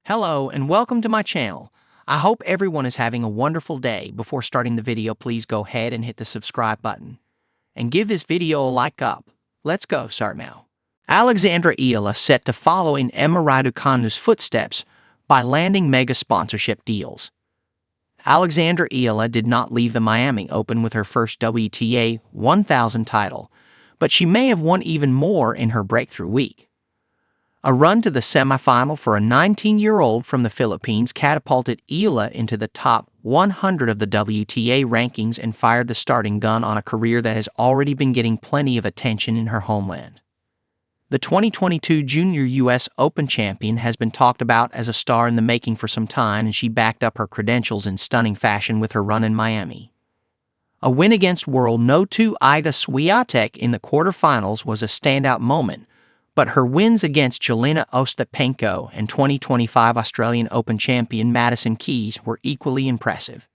Hello and welcome to my channel. I hope everyone is having a wonderful day. Before starting the video, please go ahead and hit the subscribe button. And give this video a like up. Let's go, start now. Alexandra Eala set to follow in Emma Raducanu's footsteps by landing mega sponsorship deals. Alexandra Eala did not leave the Miami Open with her first WTA 1000 title, but she may have won even more in her breakthrough week. A run to the semifinal for a 19-year-old from the Philippines catapulted Eala into the top 100 of the WTA rankings and fired the starting gun on a career that has already been getting plenty of attention in her homeland. The 2022 Junior U.S. Open champion has been talked about as a star in the making for some time, and she backed up her credentials in stunning fashion with her run in Miami. A win against world No. 2 Iga Swiatek in the quarterfinals was a standout moment, but her wins against Jelena Ostapenko and 2025 Australian Open champion Madison Keys were equally impressive.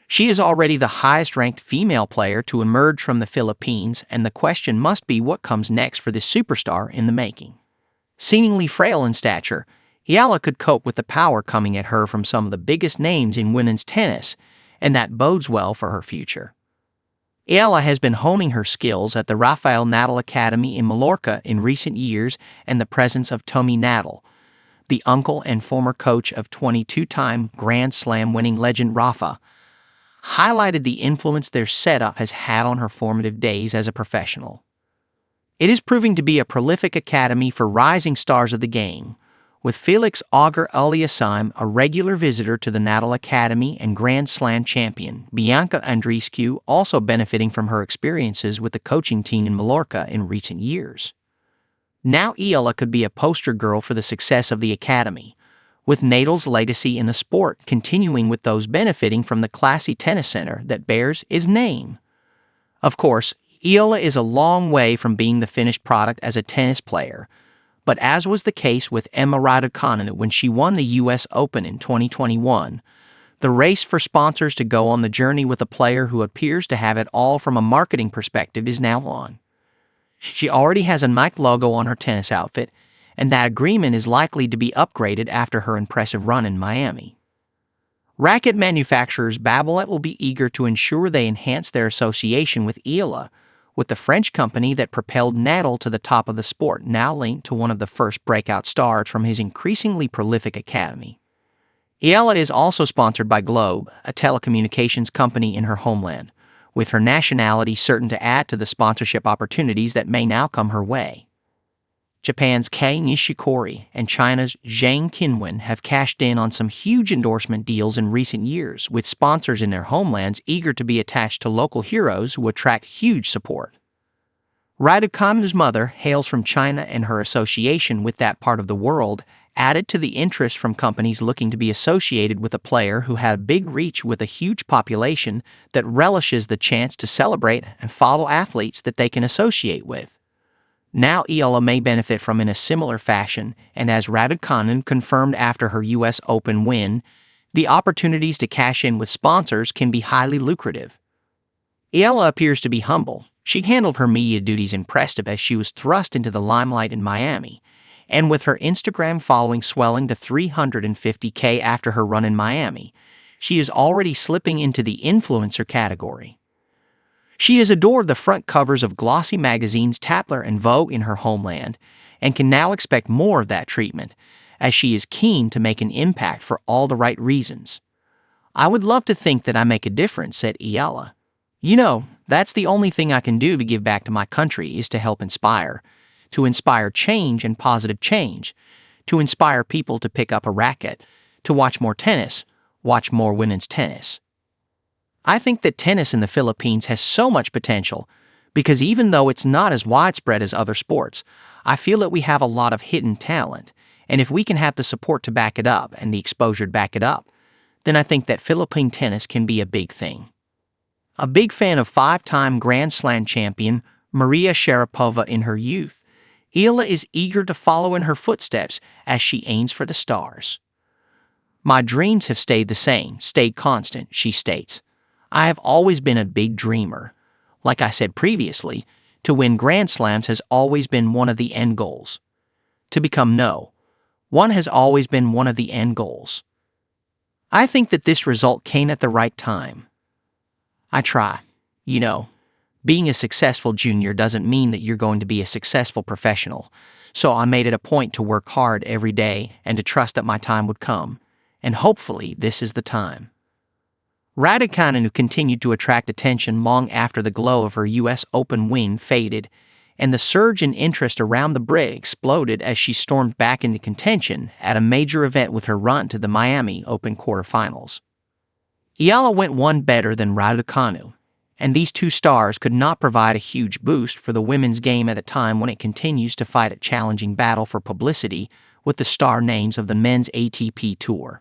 She is already the highest-ranked female player to emerge from the Philippines, and the question must be what comes next for this superstar in the making. Seemingly frail in stature, Eala could cope with the power coming at her from some of the biggest names in women's tennis, and that bodes well for her future. Eala has been honing her skills at the Rafael Nadal Academy in Mallorca in recent years, and the presence of Tommy Nadal, the uncle and former coach of 22-time Grand Slam winning legend Rafa, highlighted the influence their setup has had on her formative days as a professional. It is proving to be a prolific academy for rising stars of the game, with Felix Auger-Aliassime a regular visitor to the Nadal Academy and Grand Slam champion Bianca Andreescu also benefiting from her experiences with the coaching team in Mallorca in recent years. Now Eala could be a poster girl for the success of the academy, with Nadal's legacy in the sport continuing with those benefiting from the classy tennis center that bears his name. Of course, Eala is a long way from being the finished product as a tennis player, but as was the case with Emma Raducanu when she won the U.S. Open in 2021, the race for sponsors to go on the journey with a player who appears to have it all from a marketing perspective is now on. She already has a Nike logo on her tennis outfit, and that agreement is likely to be upgraded after her impressive run in Miami. Racket manufacturers Babolat will be eager to ensure they enhance their association with Eala, with the French company that propelled Nadal to the top of the sport now linked to one of the first breakout stars from his increasingly prolific academy. Eala is also sponsored by Globe, a telecommunications company in her homeland, with her nationality certain to add to the sponsorship opportunities that may now come her way. Japan's Kei Nishikori and China's Zhang Qinwen have cashed in on some huge endorsement deals in recent years, with sponsors in their homelands eager to be attached to local heroes who attract huge support. Raducanu's mother hails from China, and her association with that part of the world added to the interest from companies looking to be associated with a player who had a big reach with a huge population that relishes the chance to celebrate and follow athletes that they can associate with. Now Eala may benefit from in a similar fashion, and as Raducanu confirmed after her U.S. Open win, the opportunities to cash in with sponsors can be highly lucrative. Eala appears to be humble. She handled her media duties impressive as she was thrust into the limelight in Miami, and with her Instagram following swelling to 350K after her run in Miami, she is already slipping into the influencer category. She has adored the front covers of glossy magazines Tatler and Vogue in her homeland, and can now expect more of that treatment, as she is keen to make an impact for all the right reasons. "I would love to think that I make a difference," said Eala. "You know, that's the only thing I can do to give back to my country is to help inspire change and positive change, to inspire people to pick up a racket, to watch more tennis, watch more women's tennis." I think that tennis in the Philippines has so much potential because even though it's not as widespread as other sports, I feel that we have a lot of hidden talent, and if we can have the support to back it up and the exposure to back it up, then I think that Philippine tennis can be a big thing. A big fan of five-time Grand Slam champion Maria Sharapova in her youth, Eala is eager to follow in her footsteps as she aims for the stars. "My dreams have stayed the same, stayed constant," she states. "I have always been a big dreamer. Like I said previously, to win Grand Slams has always been one of the end goals. To become One has always been one of the end goals. I think that this result came at the right time. I try. You know, being a successful junior doesn't mean that you're going to be a successful professional, so I made it a point to work hard every day and to trust that my time would come, and hopefully this is the time. Raducanu continued to attract attention long after the glow of her U.S. Open win faded, and the surge in interest around the brig exploded as she stormed back into contention at a major event with her run to the Miami Open quarterfinals. Eala went one better than Raducanu, and these two stars could not provide a huge boost for the women's game at a time when it continues to fight a challenging battle for publicity with the star names of the men's ATP Tour.